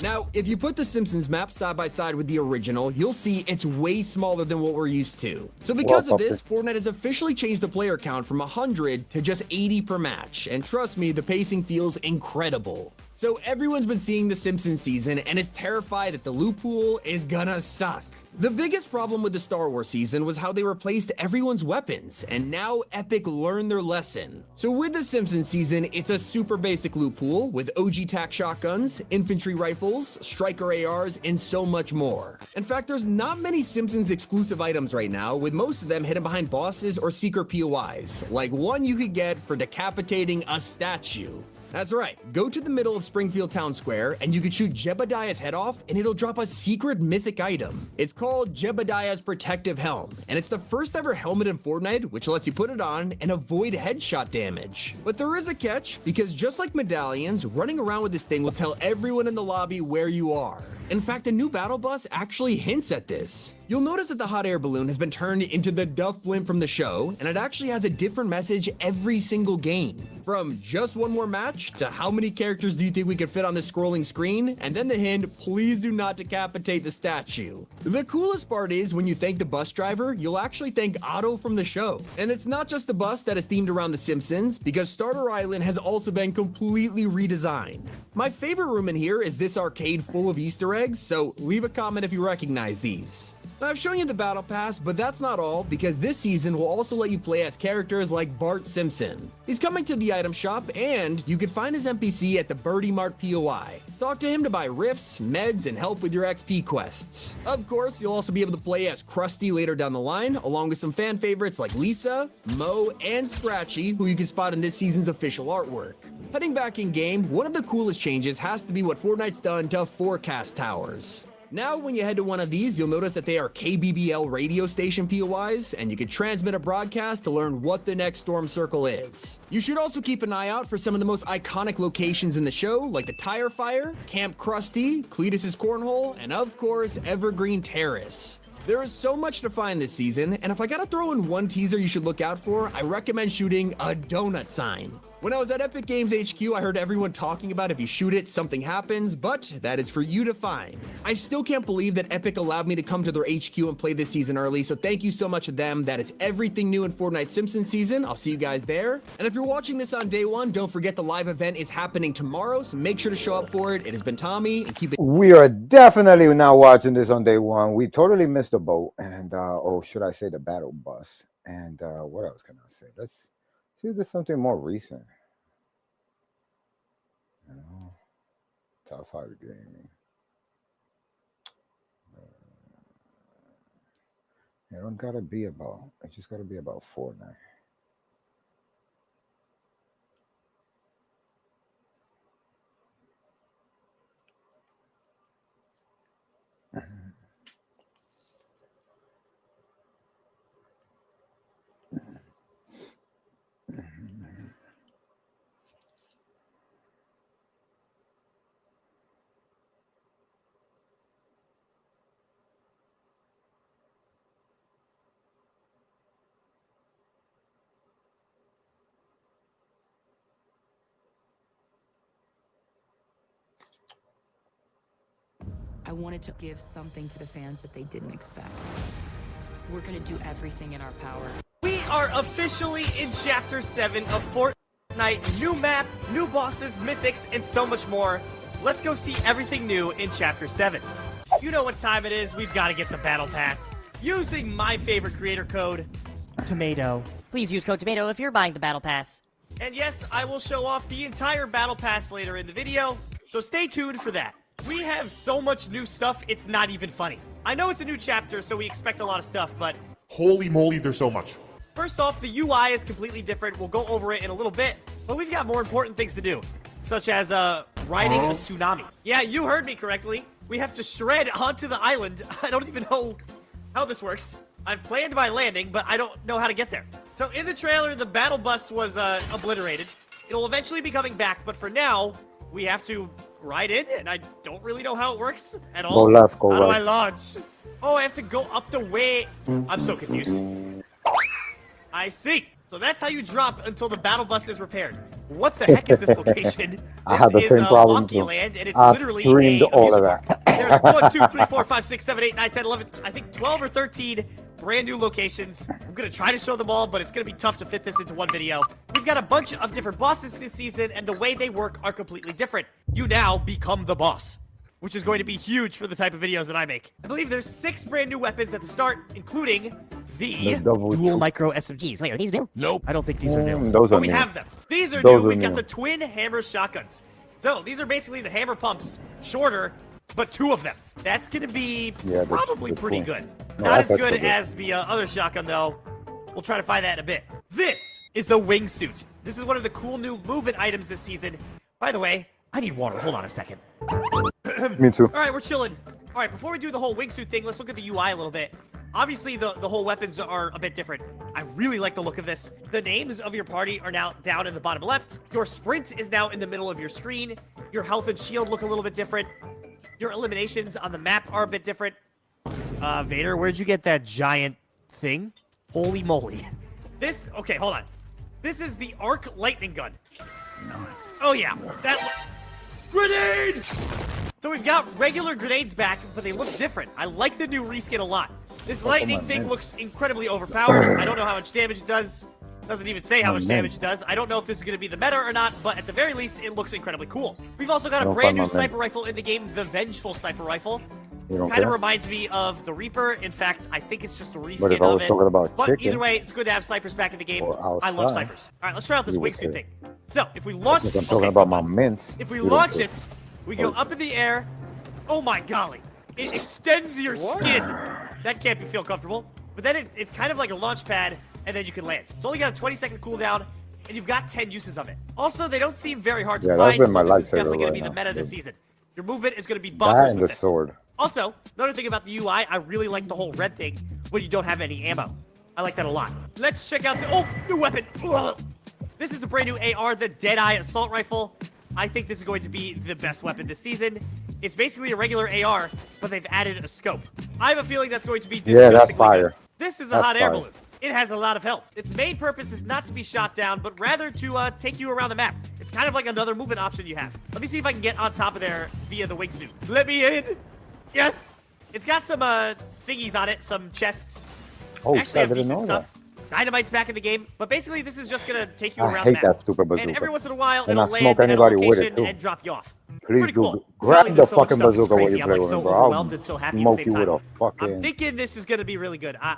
Now, if you put the Simpsons map side by side with the original, you'll see it's way smaller than what we're used to. So because of this, Fortnite has officially changed the player count from 100 to just 80 per match. And trust me, the pacing feels incredible. So everyone's been seeing the Simpsons season and is terrified that the loot pool is gonna suck. The biggest problem with the Star Wars season was how they replaced everyone's weapons, and now Epic learned their lesson. So with the Simpsons season, it's a super basic loot pool with OG tac shotguns, infantry rifles, striker ARs, and so much more. In fact, there's not many Simpsons exclusive items right now, with most of them hidden behind bosses or secret POIs, like one you could get for decapitating a statue. That's right, go to the middle of Springfield Town Square and you can shoot Jebediah's head off and it'll drop a secret mythic item. It's called Jebediah's Protective Helm, and it's the first ever helmet in Fortnite which lets you put it on and avoid headshot damage. But there is a catch, because just like medallions, running around with this thing will tell everyone in the lobby where you are. In fact, the new battle bus actually hints at this. You'll notice that the hot air balloon has been turned into the Duff Blimp from the show, and it actually has a different message every single game. From just one more match, to how many characters do you think we could fit on this scrolling screen, and then the hint, please do not decapitate the statue. The coolest part is, when you thank the bus driver, you'll actually thank Otto from the show. And it's not just the bus that is themed around the Simpsons, because Starter Island has also been completely redesigned. My favorite room in here is this arcade full of Easter eggs, so leave a comment if you recognize these. Now, I've shown you the Battle Pass, but that's not all, because this season will also let you play as characters like Bart Simpson. He's coming to the item shop, and you can find his NPC at the Birdie Mart POI. Talk to him to buy rifts, meds, and help with your XP quests. Of course, you'll also be able to play as Krusty later down the line, along with some fan favorites like Lisa, Mo, and Scratchy, who you can spot in this season's official artwork. Heading back in game, one of the coolest changes has to be what Fortnite's done to forecast towers. Now, when you head to one of these, you'll notice that they are KBBL radio station POIs, and you can transmit a broadcast to learn what the next storm circle is. You should also keep an eye out for some of the most iconic locations in the show, like the Tire Fire, Camp Krusty, Cletus's Cornhole, and of course, Evergreen Terrace. There is so much to find this season, and if I gotta throw in one teaser you should look out for, I recommend shooting a donut sign. When I was at Epic Games HQ, I heard everyone talking about if you shoot it, something happens, but that is for you to find. I still can't believe that Epic allowed me to come to their HQ and play this season early, so thank you so much to them. That is everything new in Fortnite Simpsons season. I'll see you guys there. And if you're watching this on day one, don't forget the live event is happening tomorrow, so make sure to show up for it. It has been Tommy, and keep it... We are definitely not watching this on day one. We totally missed the boat, and or should I say the battle bus. And what else can I say? Let's see if there's something more recent. You know, top 5 gaming. It don't gotta be about. It just gotta be about Fortnite. I wanted to give something to the fans that they didn't expect. We're gonna do everything in our power. We are officially in Chapter 7 of Fortnite. New map, new bosses, mythics, and so much more. Let's go see everything new in Chapter 7. You know what time it is. We've got to get the Battle Pass. using my favorite creator code, Tomato. Please use code TOMATO if you're buying the Battle Pass. And yes, I will show off the entire Battle Pass later in the video, so stay tuned for that. We have so much new stuff, it's not even funny. I know it's a new chapter, so we expect a lot of stuff, but holy moly, there's so much. first off, the UI is completely different. We'll go over it in a little bit, but we've got more important things to do, such as riding a tsunami. Yeah, you heard me correctly. We have to shred onto the island. I don't even know how this works. I've planned my landing, but I don't know how to get there. So in the trailer, the battle bus was obliterated. It'll eventually be coming back, but for now, we have to ride in, and I don't really know how it works at all. Go left, go How do right. I launch? Oh, I have to go up the way. I'm so confused. I see. So that's how you drop until the battle bus is repaired. What the heck is this location? I had the This same is problem Wonky too. Land, and it's I literally streamed a all of amusement that. park. There's 1, 2, 3, 4, 5, 6, 7, 8, 9, 10, 11, I think 12 or 13 brand new locations. I'm gonna try to show them all, but it's gonna be tough to fit this into one video. We've got a bunch of different bosses this season, and the way they work are completely different. You now become the boss, which is going to be huge for the type of videos that I make. I believe there's 6 brand new weapons at the start, including the dual micro SMGs. Wait, are these new? Nope. I don't think these are new. Those Oh, are we new. have them. These are Those new. are We've got new. the twin hammer shotguns. So these are basically the hammer pumps, shorter, but 2 of them. That's gonna be Yeah, probably that's pretty cool. good. No, Not as that's good actually good. as the other shotgun though. We'll try to find that in a bit. This is a wingsuit. This is one of the cool new movement items this season. By the way, I need water. Hold on a second. Me too. All right, we're chilling. All right, before we do the whole wingsuit thing, let's look at the UI a little bit. Obviously, the whole weapons are a bit different. I really like the look of this. The names of your party are now down in the bottom left. Your sprint is now in the middle of your screen. Your health and shield look a little bit different. Your eliminations on the map are a bit different. Vader, where'd you get that giant thing? Holy moly. This, okay, hold on. This is the arc lightning gun. Oh yeah, that grenade! So we've got regular grenades back, but they look different. I like the new reskin a lot. This lightning thing looks incredibly overpowered. I don't know how much damage it does. Doesn't even say how much damage it does. I don't know if this is going to be the meta or not, but at the very least, it looks incredibly cool. We've also got a brand new sniper rifle in the game, the Vengeful Sniper Rifle. Kind of reminds me of the Reaper. In fact, I think it's just a reskin But if I of was it. talking about But chicken, either way, it's good to have snipers back in the game. or I love outside, snipers. All right, let's try out this you would wingsuit say. thing. So, if we launch... I'm talking about my mints. If we You don't launch say. it, we go up in the air. Oh my golly. It extends your skin. That can't feel comfortable. But then it's kind of like a launch pad, and then you can land. It's only got a 20-second cooldown, and you've got 10 uses of it. Also, they don't seem very hard to Yeah, that's find, been so my this is lifesaver definitely going to be right the now. meta this season. Your movement is going to be That bonkers and with the this. sword. Also, another thing about the UI, I really like the whole red thing when you don't have any ammo. I like that a lot. Let's check out the... Oh, new weapon. Ugh. This is the brand new AR, the Deadeye Assault Rifle. I think this is going to be the best weapon this season. It's basically a regular AR, but they've added a scope. I have a feeling that's going to be Yeah, that's disgustingly fire. good. This is a That's hot air fire. balloon. It has a lot of health. Its main purpose is not to be shot down, but rather to take you around the map. It's kind of like another movement option you have. Let me see if I can get on top of there via the wingsuit. Let me in. Yes. It's got some thingies on it, some chests. Oh, Actually I have didn't decent know stuff. Dynamite's back in the game, but basically this is just gonna take you I around hate the map. that stupid And bazooka. every once in a while, And it'll I land smoke at a anybody with it, location too. and drop you off. Please Pretty do cool. grab Finally, the there's so much fucking stuff, it's bazooka when crazy. you I'm play like with so me, bro. I'll overwhelmed and so happy at the smoke same you with time. a fucking I'm thinking this is gonna be really good. I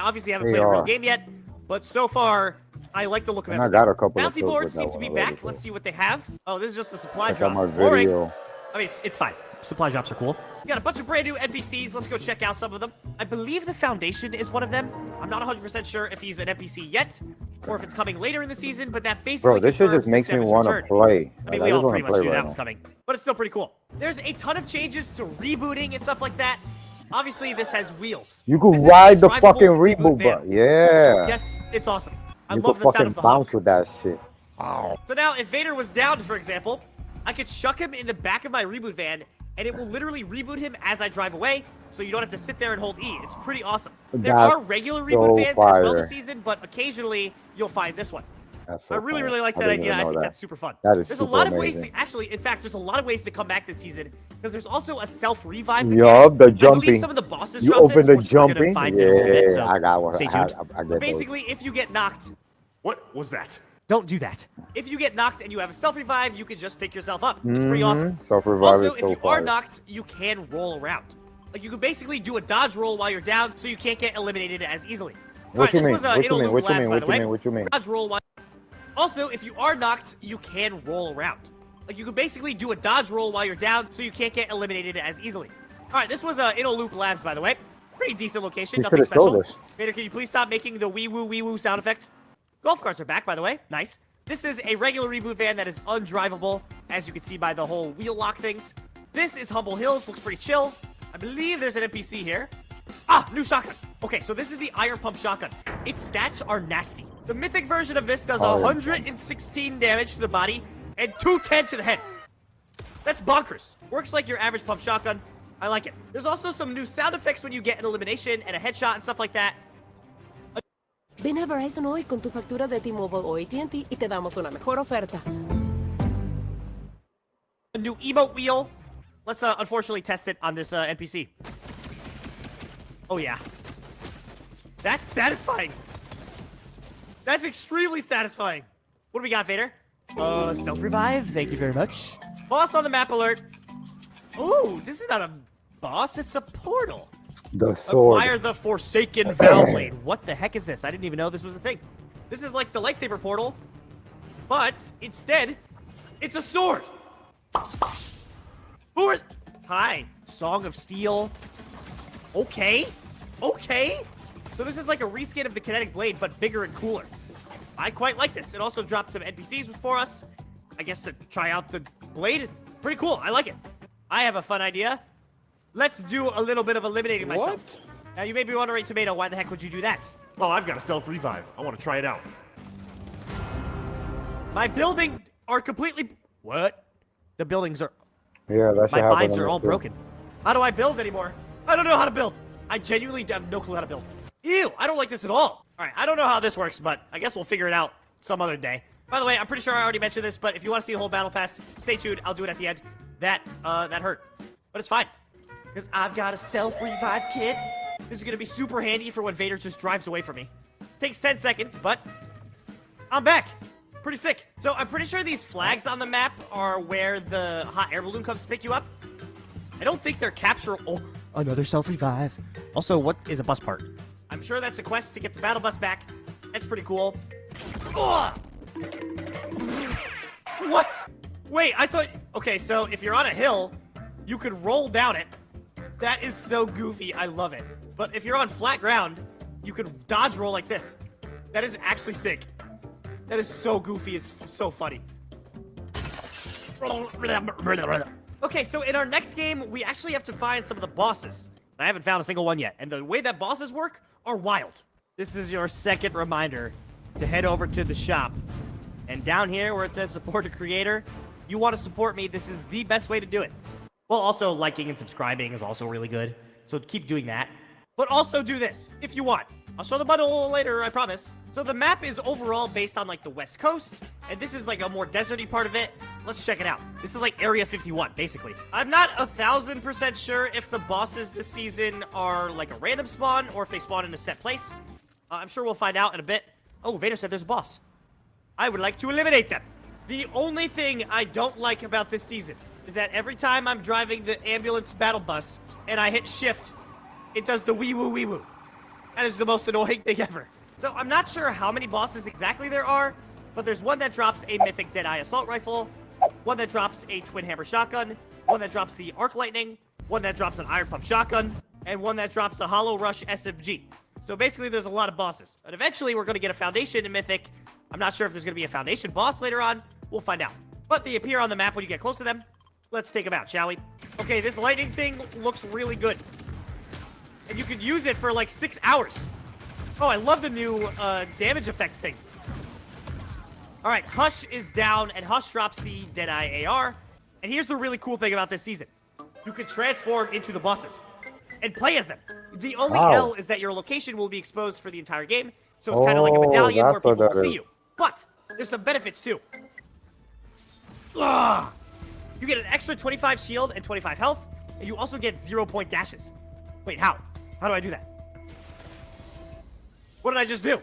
obviously haven't played a real AR. game yet, but so far I like the look of And I everything. got a couple of Bounty kills boards with that seem to be one already, back. so. Let's see what they have. Oh, this is just a supply check out drop. my Boring. video. I mean, it's fine. Supply drops are cool. We got a bunch of brand new NPCs. Let's go check out some of them. I believe the Foundation is one of them. I'm not 100% sure if he's an NPC yet, or if it's coming later in the season, but that basically Bro, this shit confirms just makes the me Seven's want to return. play. I mean, Like, we all just wanna pretty much play knew right that was now. coming, but it's still pretty cool. There's a ton of changes to rebooting and stuff like that. Obviously, this has wheels. You could This is ride the drivable fucking reboot reboot van. button. Yeah. Yes, it's awesome. I You love could the sound fucking of the bounce honk. with that shit. So now, if Vader was down, for example, I could chuck him in the back of my reboot van, and it will literally reboot him as I drive away, so you don't have to sit there and hold E. It's pretty awesome. There That's are regular reboot so vans as well fire. this season, but occasionally you'll find this one. That's so I really, fire. really like I that didn't idea. even I know think that. that's super fun. That is There's super a lot of ways amazing. to, actually, in fact, there's a lot of ways to come back this season, because there's also a self-revive. Yup, the I believe jumping. some of the bosses You drop open this, the which we're gonna jumping. find in a little bit, so Yeah, I got one. stay I tuned. get But those. basically, if you get knocked, What was that? don't do that. If you get knocked and you have a self-revive, you can just pick yourself up. It's pretty awesome. Self-revive Also, is if so you are fire. knocked, you can roll around. Like, you can basically do a dodge roll while you're down, so you can't get eliminated as easily. What you mean? This was, What you mean? Innoloup What you Labs, mean? by What the you way. mean? What you mean? Dodge roll while... Also, if you are knocked, you can roll around. Like, you can basically do a dodge roll while you're down, so you can't get eliminated as easily. All right, this was Innoloup Labs, by the way. Pretty decent location, You nothing should've showed special. us. Vader, can you please stop making the wee woo sound effect? Golf carts are back, by the way. Nice. This is a regular reboot van that is undrivable, as you can see by the whole wheel lock things. This is Humble Hills, looks pretty chill. I believe there's an NPC here. Ah, new shotgun. Okay, so this is the Iron Pump shotgun. Its stats are nasty. The mythic version of this does 116 damage to the body and 210 to the head. That's bonkers. Works like your average pump shotgun. I like it. There's also some new sound effects when you get an elimination and a headshot and stuff like that. Ven a Verizon hoy con tu factura de T-Mobile o AT&T y te damos una mejor oferta. A new emote wheel. Let's unfortunately test it on this NPC. Oh yeah. That's satisfying. That's extremely satisfying. What do we got, Vader? Self-revive. Thank you very much. Boss on the map alert. Ooh, this is not a boss. It's a portal. The sword. Acquire the Forsaken Valve Blade. What the heck is this? I didn't even know this was a thing. This is like the lightsaber portal, but instead, it's a sword. Who are... Hi. Song of Steel. Okay. Okay. So this is like a reskin of the kinetic blade, but bigger and cooler. I quite like this. It also dropped some NPCs for us, I guess, to try out the blade. Pretty cool. I like it. I have a fun idea. Let's do a little bit of eliminating myself. Now, you may be wondering, Tomato, why the heck would you do that? Well, I've got a self-revive. I want to try it out. My building are completely... What? The buildings are... Yeah, that's My mines are all broken. How do I build anymore? I don't know how to build. I genuinely have no clue how to build. Ew, I don't like this at all. All right, I don't know how this works, but I guess we'll figure it out some other day. By the way, I'm pretty sure I already mentioned this, but if you want to see the whole battle pass, stay tuned. I'll do it at the end. That hurt. But it's fine. Because I've got a self-revive kit. This is going to be super handy for when Vader just drives away from me. Takes 10 seconds, but I'm back. Pretty sick. So I'm pretty sure these flags on the map are where the hot air balloon comes to pick you up. I don't think they're capture... Oh, another self-revive. Also, what is a bus part? I'm sure that's a quest to get the battle bus back. That's pretty cool. Ugh! What? Wait, I thought... Okay, so if you're on a hill, you could roll down it. That is so goofy. I love it. But if you're on flat ground, you could dodge roll like this. That is actually sick. That is so goofy. It's so funny. Okay, so in our next game, we actually have to find some of the bosses. I haven't found a single one yet. And the way that bosses work are wild. This is your second reminder to head over to the shop. And down here where it says support a creator, you want to support me, this is the best way to do it. Well, also liking and subscribing is also really good. So keep doing that. But also do this if you want. I'll show the bundle later, I promise. So the map is overall based on like the West Coast, and this is like a more deserty part of it. Let's check it out. This is like Area 51, basically. I'm not 1,000% sure if the bosses this season are like a random spawn or if they spawn in a set place. I'm sure we'll find out in a bit. Oh, Vader said there's a boss. I would like to eliminate them. The only thing I don't like about this season is that every time I'm driving the ambulance battle bus and I hit shift, it does the wee-woo wee-woo. That is the most annoying thing ever. So I'm not sure how many bosses exactly there are, but there's one that drops a mythic Deadeye assault rifle, one that drops a twin hammer shotgun, one that drops the arc lightning, one that drops an iron pump shotgun, and one that drops a hollow rush SMG. So basically there's a lot of bosses. And eventually we're going to get a foundation in mythic. I'm not sure if there's going to be a foundation boss later on. We'll find out. But they appear on the map when you get close to them. Let's take them out, shall we? Okay, this lightning thing looks really good. And you could use it for like 6 hours. Oh, I love the new damage effect thing. All right, Hush is down, and Hush drops the Deadeye AR. And here's the really cool thing about this season. You can transform into the bosses and play as them. The only L is that your location will be exposed for the entire game. So it's kind of like a medallion where people will see you. But there's some benefits too. Ugh. You get an extra 25 shield and 25 health, and you also get 0-point dashes. Wait, how? How do I do that? What did I just do?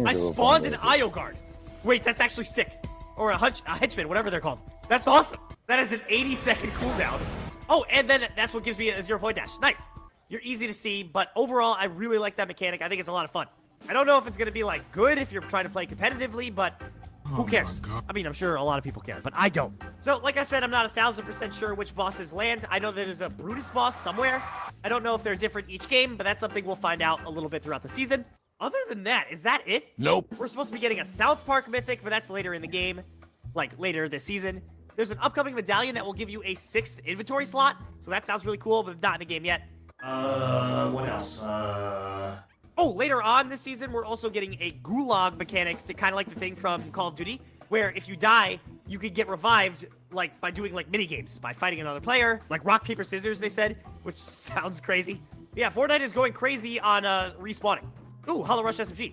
I spawned an IO guard. Wait, that's actually sick. Or a henchman, whatever they're called. That's awesome. That is an 80-second cooldown. Oh, and then that's what gives me a 0 point dash. Nice. You're easy to see, but overall, I really like that mechanic. I think it's a lot of fun. I don't know if it's going to be, like, good if you're trying to play competitively, but who cares? I mean, I'm sure a lot of people care, but I don't. So, like I said, I'm not 1,000% sure which bosses land. I know that there's a Brutus boss somewhere. I don't know if they're different each game, but that's something we'll find out a little bit throughout the season. Other than that, is that it? Nope. We're supposed to be getting a South Park Mythic, but that's later in the game, like later this season. There's an upcoming medallion that will give you a 6th inventory slot, so that sounds really cool, but not in the game yet. What else? Oh, later on this season, we're also getting a gulag mechanic, kind of like the thing from Call of Duty, where if you die, you could get revived, like, by doing, like, mini-games, by fighting another player, like rock, paper, scissors, they said, which sounds crazy. Yeah, Fortnite is going crazy on, respawning. Ooh, Hollow Rush SMG.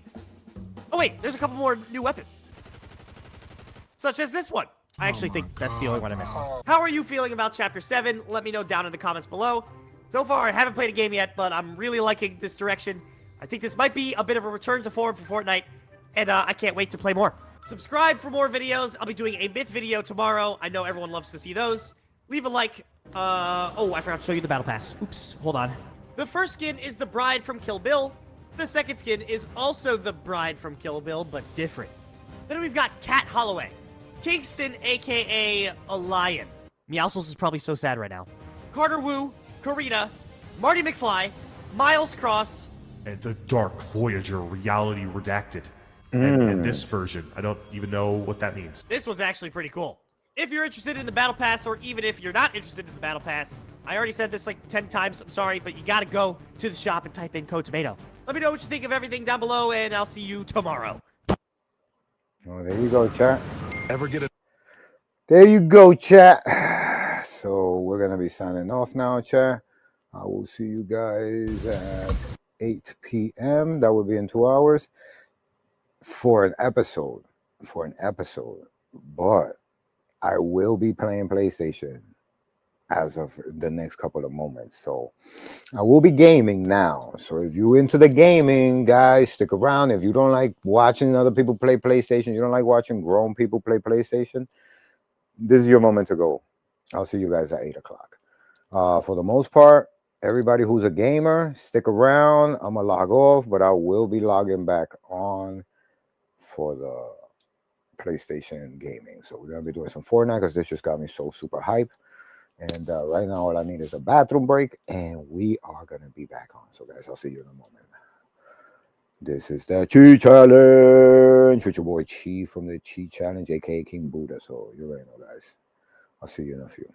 Oh, wait, there's a couple more new weapons. Such as this one. I actually think that's the only one I missed. How are you feeling about Chapter 7? Let me know down in the comments below. So far, I haven't played a game yet, but I'm really liking this direction. I think this might be a bit of a return to form for Fortnite, and I can't wait to play more. Subscribe for more videos. I'll be doing a myth video tomorrow. I know everyone loves to see those. Leave a like. Oh, I forgot to show you the battle pass. Oops, hold on. The first skin is the bride from Kill Bill. The second skin is also the bride from Kill Bill, but different. Then we've got Cat Holloway. Kingston, a.k.a. a lion. Meowscles is probably so sad right now. Carter Wu, Karina, Marty McFly, Miles Cross, And the Dark Voyager Reality Redacted. And this version, I don't even know what that means. This was actually pretty cool. If you're interested in the Battle Pass, or even if you're not interested in the Battle Pass, I already said this like 10 times, I'm sorry, but you gotta go to the shop and type in code tomato. Let me know what you think of everything down below, and I'll see you tomorrow. Oh, there you go, chat. Ever get a... There you go, chat. So we're going to be signing off now, chat. I will see you guys at 8 p.m. That will be in 2 hours for an episode. But I will be playing PlayStation as of the next couple of moments. So I will be gaming now. So if you're into the gaming, guys, stick around. If you don't like watching other people play PlayStation, you don't like watching grown people play PlayStation, this is your moment to go. I'll see you guys at 8 o'clock. For the most part, everybody who's a gamer, stick around. I'm going to log off, but I will be logging back on for the PlayStation gaming. So we're going to be doing some Fortnite because this just got me so super hype. And right now, all I need is a bathroom break, and we are going to be back on. So, guys, I'll see you in a moment. This is the Chi Challenge with your boy Chi from the Chi Challenge, a.k.a. King Buddha. So, you already know, guys. I'll see you in a few.